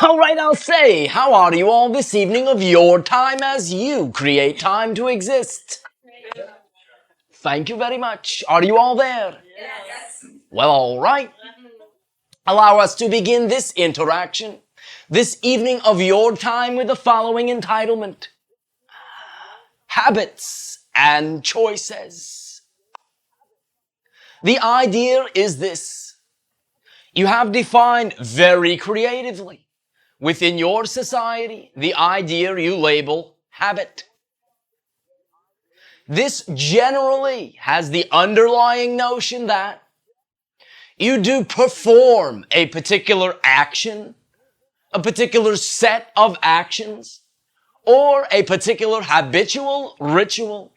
All right, I'll say, how are you all this evening of your time as you create time to exist? Thank you very much. Are you all there? Yes. Well, all right. Allow us to begin this interaction this evening of your time with the following entitlement. Habits and choices. The idea is this. You have defined very creatively within your society the idea you label habit. This generally has the underlying notion that you do perform a particular action, a particular set of actions, or a particular habitual ritual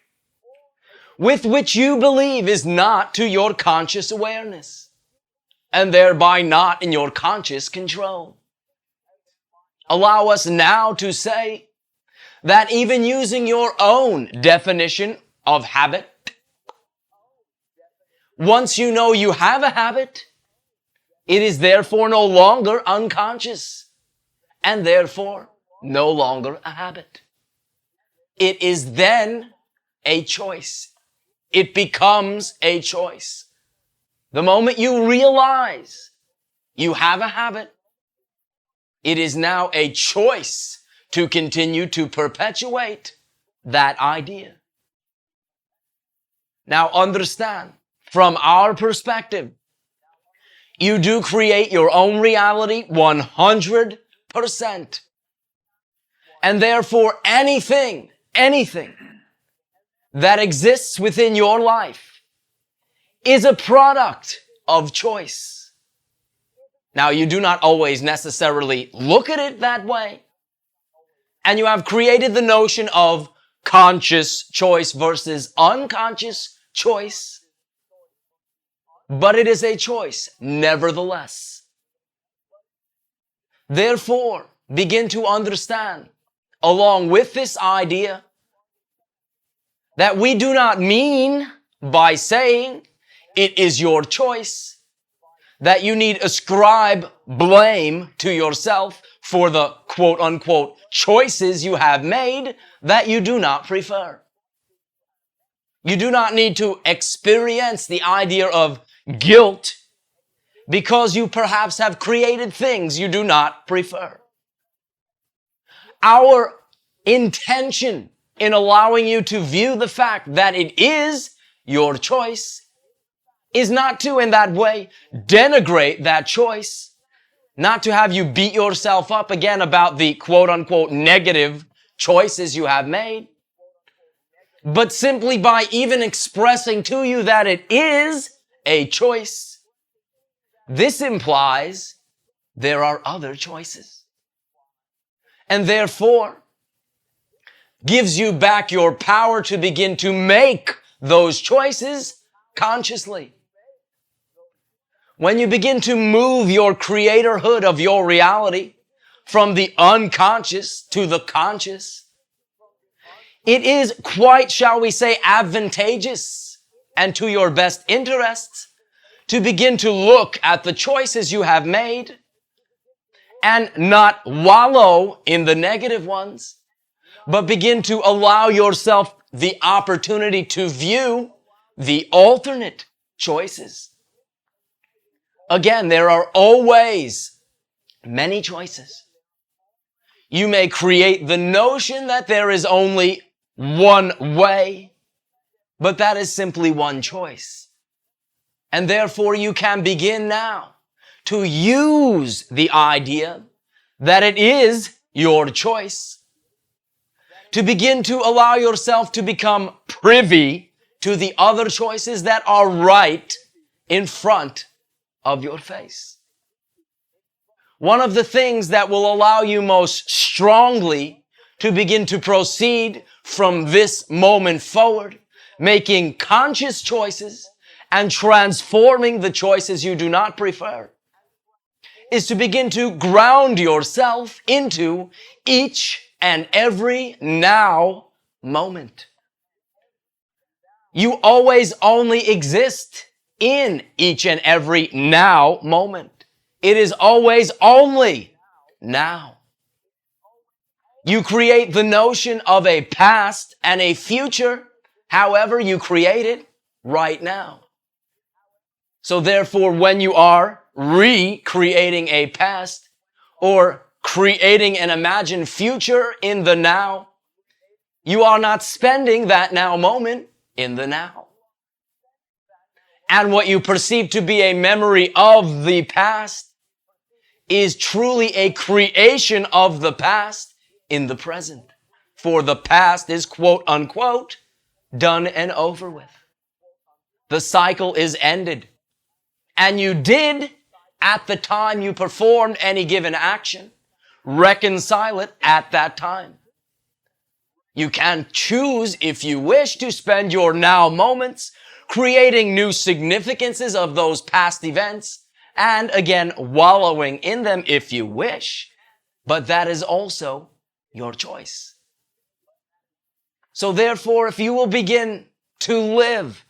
with which you believe is not to your conscious awareness and thereby not in your conscious control. Allow us now to say that even using your own definition of habit, once you know you have a habit, it is therefore no longer unconscious and therefore no longer a habit. It is then a choice. It becomes a choice. The moment you realize you have a habit, it is now a choice to continue to perpetuate that idea. Now understand, from our perspective, you do create your own reality 100%. And therefore anything that exists within your life is a product of choice. Now, you do not always necessarily look at it that way. And you have created the notion of conscious choice versus unconscious choice. But it is a choice, nevertheless. Therefore, begin to understand, along with this idea, that we do not mean by saying it is your choice that you need ascribe blame to yourself for the quote-unquote choices you have made that you do not prefer. You do not need to experience the idea of guilt because you perhaps have created things you do not prefer. Our intention in allowing you to view the fact that it is your choice is not to, in that way, denigrate that choice, not to have you beat yourself up again about the quote-unquote negative choices you have made, but simply by even expressing to you that it is a choice, this implies there are other choices. And therefore, gives you back your power to begin to make those choices consciously. When you begin to move your creatorhood of your reality from the unconscious to the conscious, it is quite, shall we say, advantageous and to your best interests to begin to look at the choices you have made and not wallow in the negative ones, but begin to allow yourself the opportunity to view the alternate choices. Again, there are always many choices. You may create the notion that there is only one way, but that is simply one choice. And therefore you can begin now to use the idea that it is your choice, to begin to allow yourself to become privy to the other choices that are right in front of your face. One of the things that will allow you most strongly to begin to proceed from this moment forward, making conscious choices and transforming the choices you do not prefer, is to begin to ground yourself into each and every now moment. You always only exist in each and every now moment. It is always only now. You create the notion of a past and a future, however you create it right now. So therefore, when you are recreating a past or creating an imagined future in the now, you are not spending that now moment in the now. And what you perceive to be a memory of the past is truly a creation of the past in the present. For the past is quote unquote done and over with. The cycle is ended. And you did, at the time you performed any given action, reconcile it at that time. You can choose, if you wish, to spend your now moments creating new significances of those past events, and again, wallowing in them if you wish, but that is also your choice. So therefore, if you will begin to live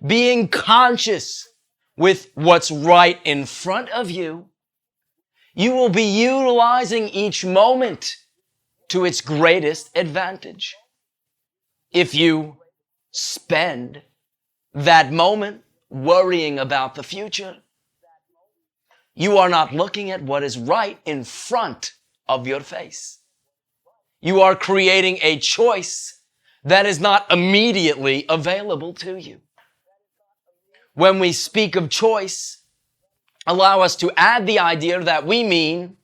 being conscious with what's right in front of you, you will be utilizing each moment to its greatest advantage. If you spend that moment worrying about the future, you are not looking at what is right in front of your face. You are creating a choice that is not immediately available to you. When we speak of choice, allow us to add the idea that we mean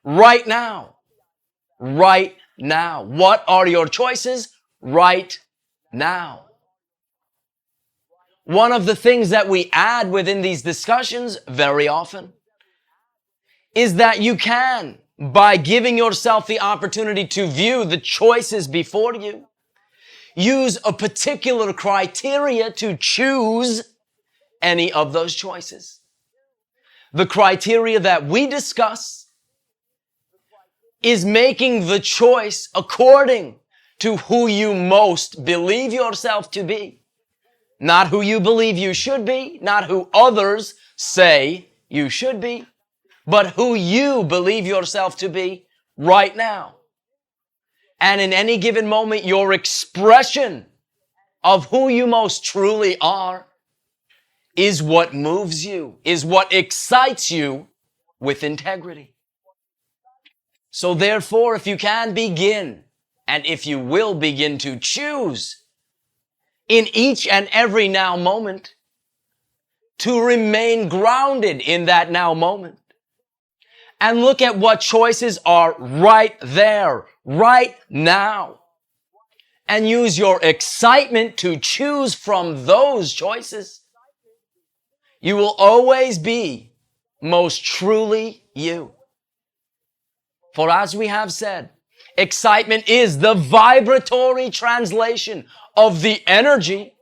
right now. Right now. What are your choices right now? One of the things that we add within these discussions very often is that you can, by giving yourself the opportunity to view the choices before you, use a particular criteria to choose any of those choices. The criteria that we discuss is making the choice according to who you most believe yourself to be. Not who you believe you should be, not who others say you should be, but who you believe yourself to be right now. And in any given moment, your expression of who you most truly are is what moves you, is what excites you with integrity. So therefore, if you can begin, and if you will begin to choose in each and every now moment to remain grounded in that now moment and look at what choices are right there, right now, and use your excitement to choose from those choices, you will always be most truly you. For as we have said, excitement is the vibratory translation of the energy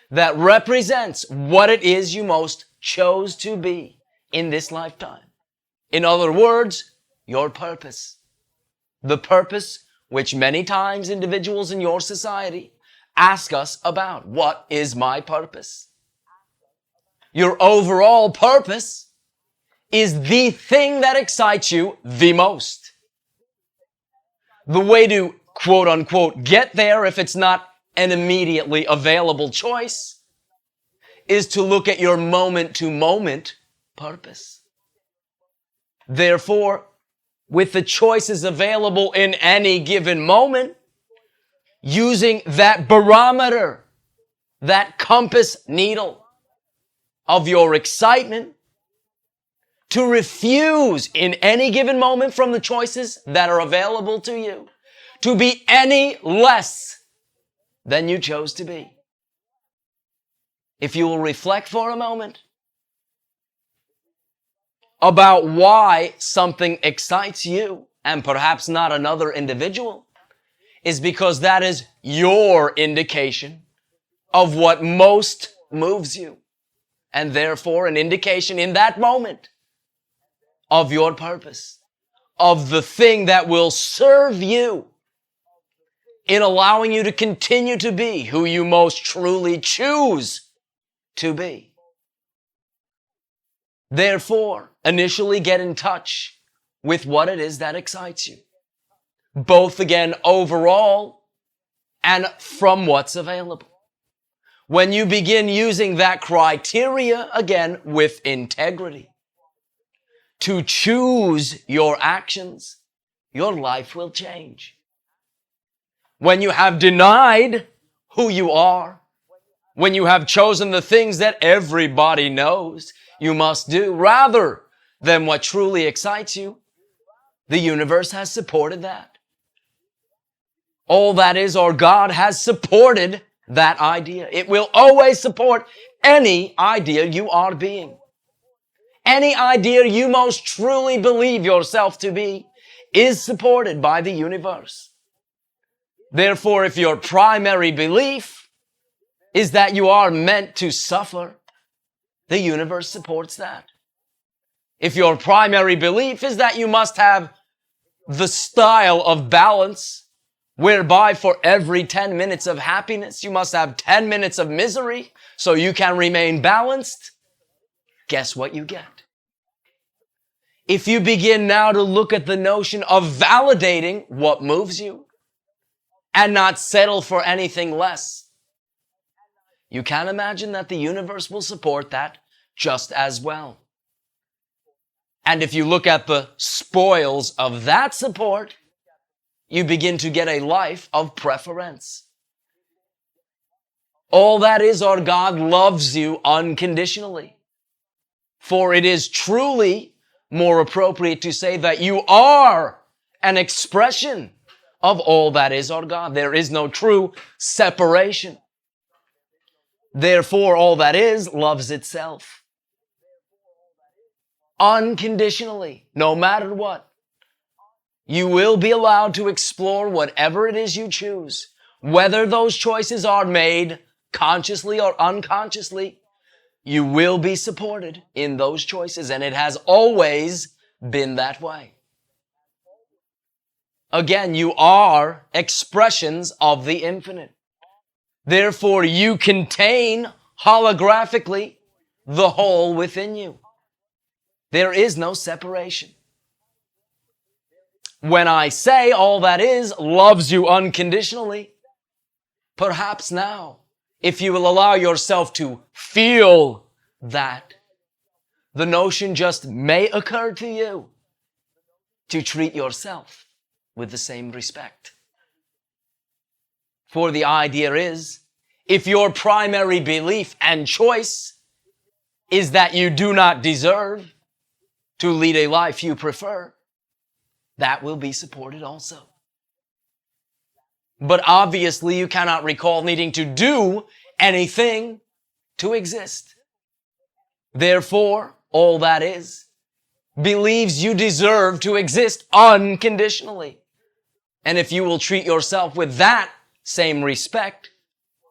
that represents what it is you most chose to be in this lifetime. In other words, your purpose. The purpose which many times individuals in your society ask us about. What is my purpose? Your overall purpose is the thing that excites you the most. The way to, quote unquote, get there, if it's not an immediately available choice, is to look at your moment-to-moment purpose. Therefore, with the choices available in any given moment, using that barometer, that compass needle of your excitement, to refuse in any given moment from the choices that are available to you to be any less than you chose to be. If you will reflect for a moment about why something excites you and perhaps not another individual, is because that is your indication of what most moves you, and therefore an indication in that moment of your purpose, of the thing that will serve you in allowing you to continue to be who you most truly choose to be. Therefore, initially get in touch with what it is that excites you. Both again overall and from what's available. When you begin using that criteria again with integrity to choose your actions, your life will change. When you have denied who you are, when you have chosen the things that everybody knows you must do rather than what truly excites you, the universe has supported that. All that is, or God has supported that idea. It will always support any idea you are being. Any idea you most truly believe yourself to be is supported by the universe. Therefore, if your primary belief is that you are meant to suffer, the universe supports that. If your primary belief is that you must have the style of balance, whereby for every 10 minutes of happiness, you must have 10 minutes of misery so you can remain balanced, guess what you get? If you begin now to look at the notion of validating what moves you and not settle for anything less, you can imagine that the universe will support that just as well. And if you look at the spoils of that support, you begin to get a life of preference. All that is, our God loves you unconditionally. For it is truly more appropriate to say that you are an expression of all that is, our God. There is no true separation. Therefore, all that is loves itself unconditionally, no matter what. You will be allowed to explore whatever it is you choose, whether those choices are made consciously or unconsciously. You will be supported in those choices, and it has always been that way. Again, you are expressions of the infinite. Therefore, you contain holographically the whole within you. There is no separation. When I say all that is loves you unconditionally, perhaps now, if you will allow yourself to feel that, the notion just may occur to you to treat yourself with the same respect. For the idea is, if your primary belief and choice is that you do not deserve to lead a life you prefer, that will be supported also. But obviously you cannot recall needing to do anything to exist. Therefore, all that is believes you deserve to exist unconditionally. And if you will treat yourself with that same respect,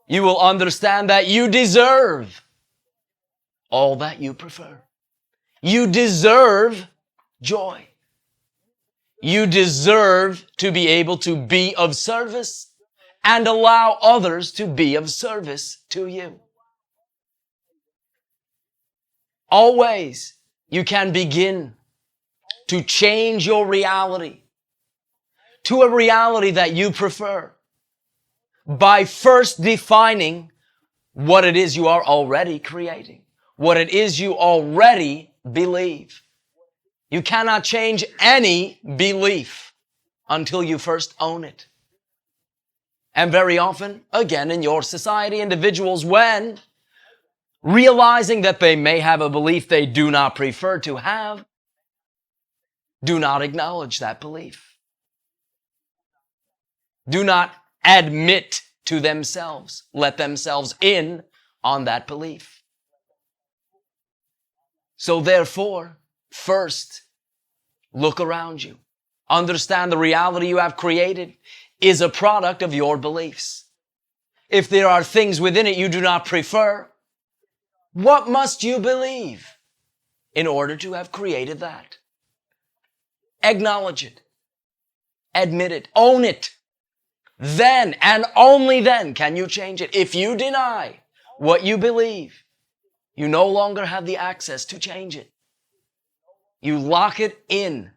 you will understand that you deserve all that you prefer. You deserve joy. You deserve to be able to be of service and allow others to be of service to you. Always, you can begin to change your reality to a reality that you prefer by first defining what it is you are already creating, what it is you already believe. You cannot change any belief until you first own it. And very often, again, in your society, individuals, when realizing that they may have a belief they do not prefer to have, do not acknowledge that belief. Do not admit to themselves, let themselves in on that belief. So therefore, first, look around you. Understand the reality you have created is a product of your beliefs. If there are things within it you do not prefer, what must you believe in order to have created that? Acknowledge it. Admit it. Own it. Then and only then can you change it. If you deny what you believe, you no longer have the access to change it. You lock it in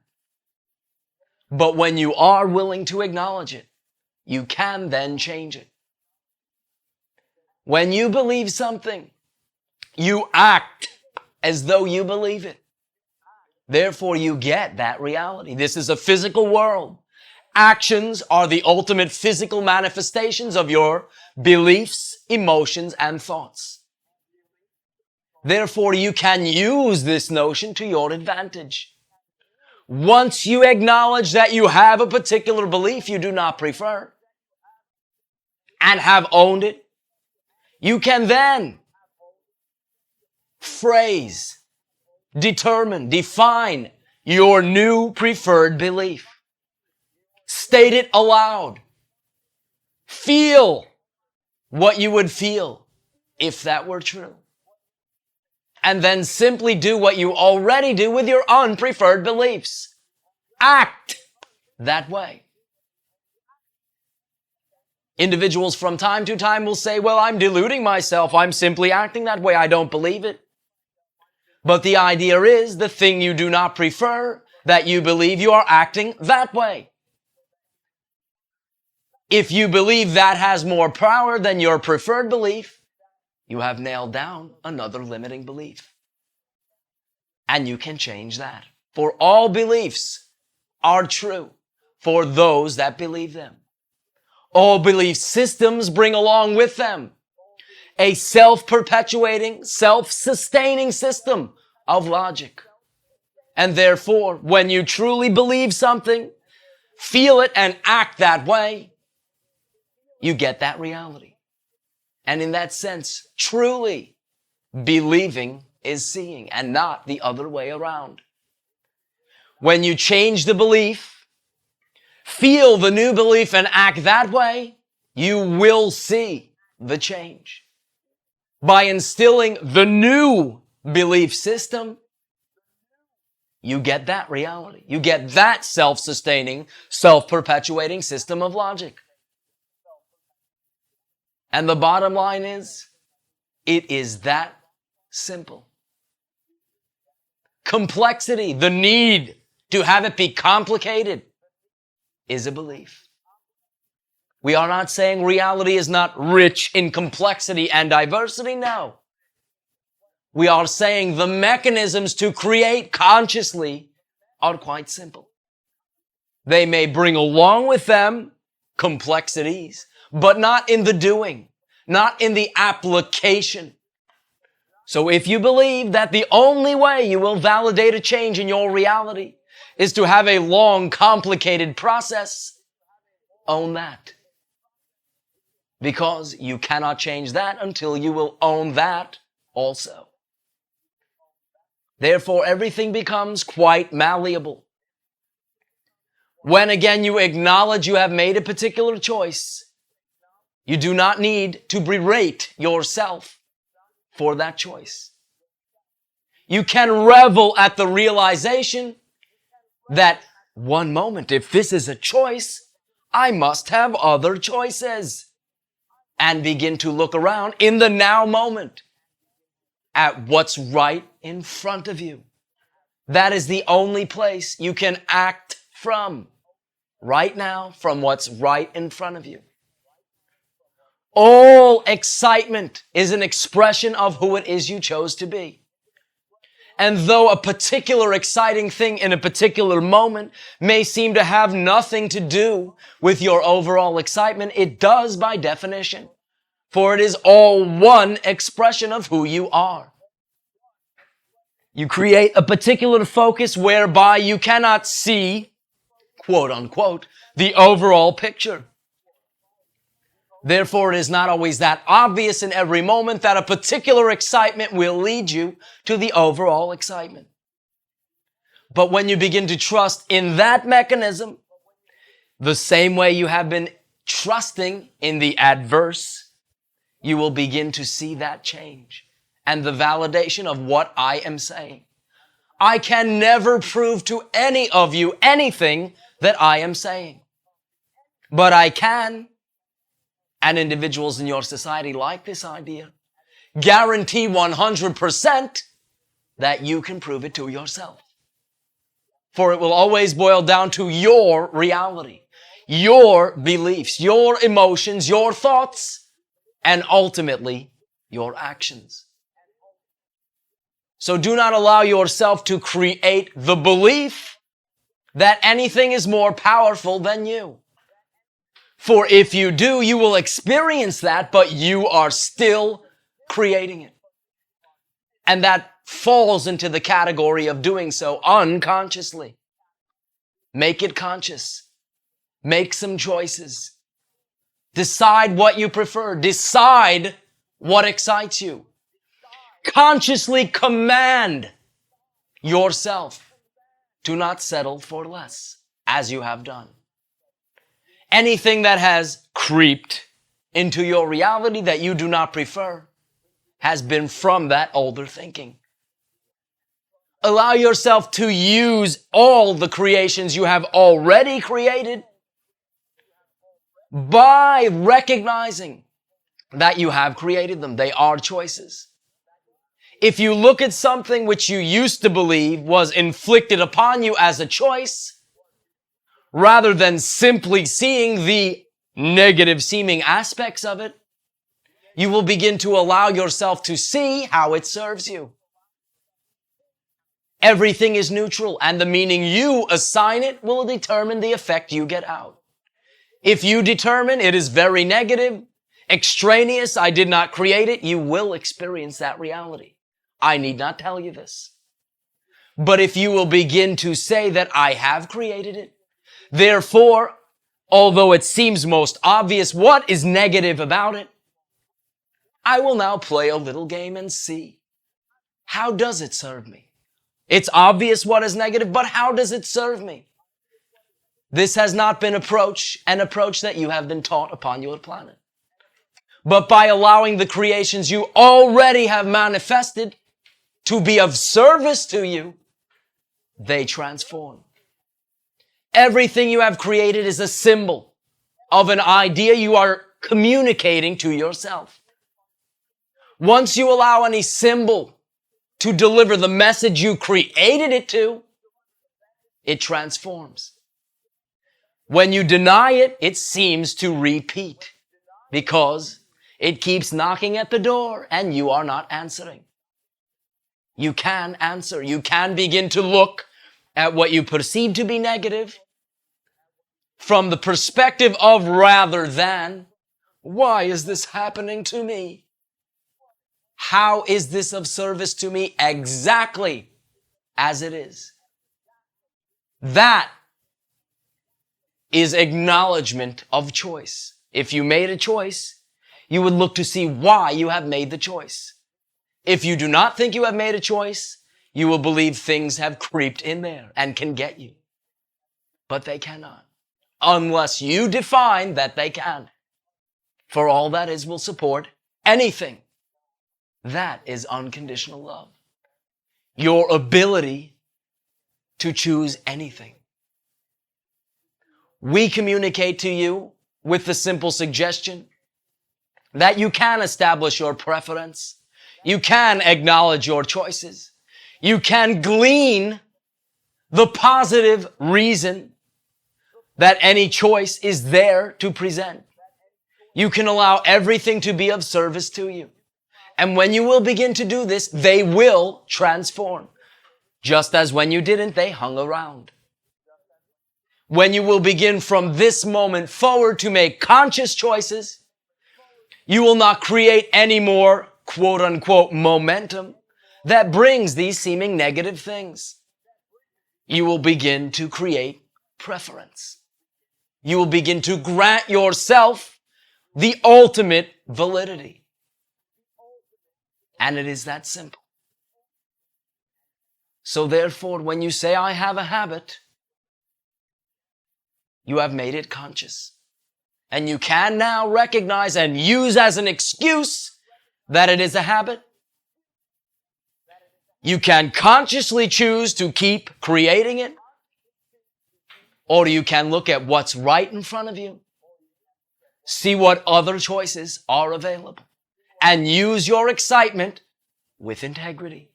But when you are willing to acknowledge it, you can then change it. When you believe something, you act as though you believe it. Therefore, you get that reality. This is a physical world. Actions are the ultimate physical manifestations of your beliefs, emotions, and thoughts. Therefore, you can use this notion to your advantage. Once you acknowledge that you have a particular belief you do not prefer and have owned it, you can then phrase, determine, define your new preferred belief. State it aloud. Feel what you would feel if that were true. And then simply do what you already do with your unpreferred beliefs. Act that way. Individuals from time to time will say, well, I'm deluding myself. I'm simply acting that way. I don't believe it. But the idea is the thing you do not prefer, that you believe you are acting that way. If you believe that has more power than your preferred belief, you have nailed down another limiting belief. And you can change that. For all beliefs are true for those that believe them. All belief systems bring along with them a self-perpetuating, self-sustaining system of logic. And therefore, when you truly believe something, feel it and act that way, you get that reality. And in that sense, truly believing is seeing and not the other way around. When you change the belief, feel the new belief and act that way, you will see the change. By instilling the new belief system, you get that reality. You get that self-sustaining, self-perpetuating system of logic. And the bottom line is, it is that simple. Complexity, the need to have it be complicated, is a belief. We are not saying reality is not rich in complexity and diversity, no. We are saying the mechanisms to create consciously are quite simple. They may bring along with them complexities, but not in the doing, not in the application. So if you believe that the only way you will validate a change in your reality is to have a long, complicated process, own that. Because you cannot change that until you will own that also. Therefore, everything becomes quite malleable. When again you acknowledge you have made a particular choice, you do not need to berate yourself for that choice. You can revel at the realization that one moment, if this is a choice, I must have other choices. And begin to look around in the now moment at what's right in front of you. That is the only place you can act from. Right now, from what's right in front of you. All excitement is an expression of who it is you chose to be. And though a particular exciting thing in a particular moment may seem to have nothing to do with your overall excitement, it does by definition. For it is all one expression of who you are. You create a particular focus whereby you cannot see, quote unquote, the overall picture. Therefore, it is not always that obvious in every moment that a particular excitement will lead you to the overall excitement. But when you begin to trust in that mechanism, the same way you have been trusting in the adverse, you will begin to see that change and the validation of what I am saying. I can never prove to any of you anything that I am saying. But I can, and individuals in your society like this idea, guarantee 100% that you can prove it to yourself. For it will always boil down to your reality, your beliefs, your emotions, your thoughts, and ultimately your actions. So do not allow yourself to create the belief that anything is more powerful than you. For if you do, you will experience that, but you are still creating it. And that falls into the category of doing so unconsciously. Make it conscious. Make some choices. Decide what you prefer. Decide what excites you. Consciously command yourself to not settle for less, as you have done. Anything that has creeped into your reality that you do not prefer has been from that older thinking. Allow yourself to use all the creations you have already created by recognizing that you have created them. They are choices. If you look at something which you used to believe was inflicted upon you as a choice, rather than simply seeing the negative seeming aspects of it, you will begin to allow yourself to see how it serves you. Everything is neutral, and the meaning you assign it will determine the effect you get out. If you determine it is very negative, extraneous, I did not create it, you will experience that reality. I need not tell you this. But if you will begin to say that I have created it, therefore, although it seems most obvious what is negative about it, I will now play a little game and see, how does it serve me? It's obvious what is negative, but how does it serve me? This has not been an approach that you have been taught upon your planet. But by allowing the creations you already have manifested to be of service to you, they transform. Everything you have created is a symbol of an idea you are communicating to yourself. Once you allow any symbol to deliver the message you created it to, it transforms. When you deny it, it seems to repeat because it keeps knocking at the door and you are not answering. You can answer. You can begin to look at what you perceive to be negative from the perspective of rather than, why is this happening to me? How is this of service to me exactly as it is? That is acknowledgement of choice. If you made a choice, you would look to see why you have made the choice. If you do not think you have made a choice, you will believe things have creeped in there and can get you. But they cannot, unless you define that they can. For all that is will support anything. That is unconditional love. Your ability to choose anything. We communicate to you with the simple suggestion that you can establish your preference. You can acknowledge your choices. You can glean the positive reason that any choice is there to present. You can allow everything to be of service to you. And when you will begin to do this, they will transform. Just as when you didn't, they hung around. When you will begin from this moment forward to make conscious choices, you will not create any more quote unquote momentum that brings these seeming negative things. You will begin to create preference. You will begin to grant yourself the ultimate validity. And it is that simple. So therefore, when you say, I have a habit, you have made it conscious. And you can now recognize and use as an excuse that it is a habit. You can consciously choose to keep creating it, or you can look at what's right in front of you, see what other choices are available, and use your excitement with integrity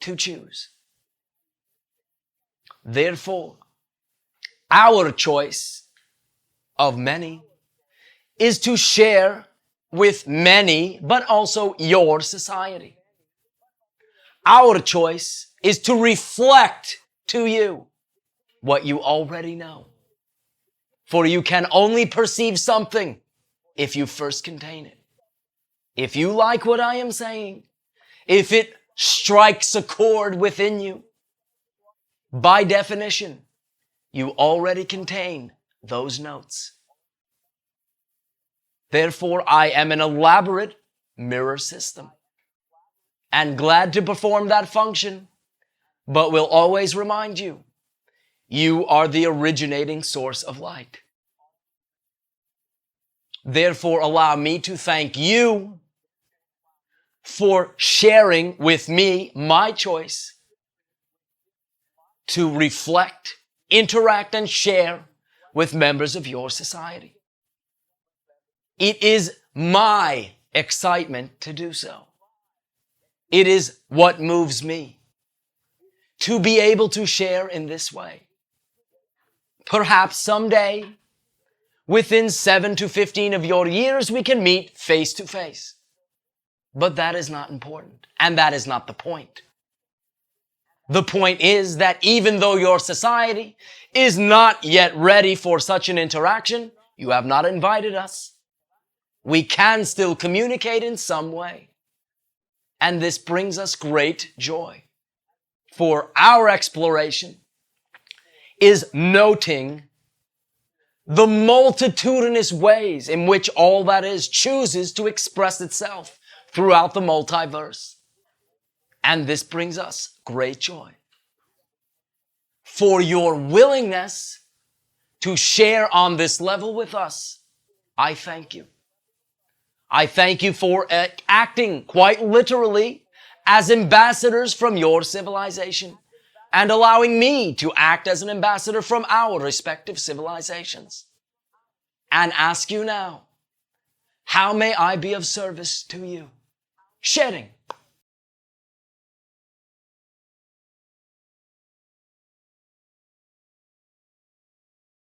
to choose. Therefore, our choice of many is to share with many, but also your society. Our choice is to reflect to you what you already know. For you can only perceive something if you first contain it. If you like what I am saying, if it strikes a chord within you, by definition, you already contain those notes. Therefore, I am an elaborate mirror system and glad to perform that function, but will always remind you, you are the originating source of light. Therefore, allow me to thank you for sharing with me my choice to reflect, interact, and share with members of your society. It is my excitement to do so. It is what moves me to be able to share in this way. Perhaps someday, within 7 to 15 of your years, we can meet face to face. But that is not important, and that is not the point. The point is that even though your society is not yet ready for such an interaction, you have not invited us. We can still communicate in some way. And this brings us great joy. For our exploration is noting the multitudinous ways in which all that is chooses to express itself throughout the multiverse. And this brings us great joy. For your willingness to share on this level with us, I thank you. I thank you for acting quite literally as ambassadors from your civilization and allowing me to act as an ambassador from our respective civilizations. And ask you now, how may I be of service to you? Shedding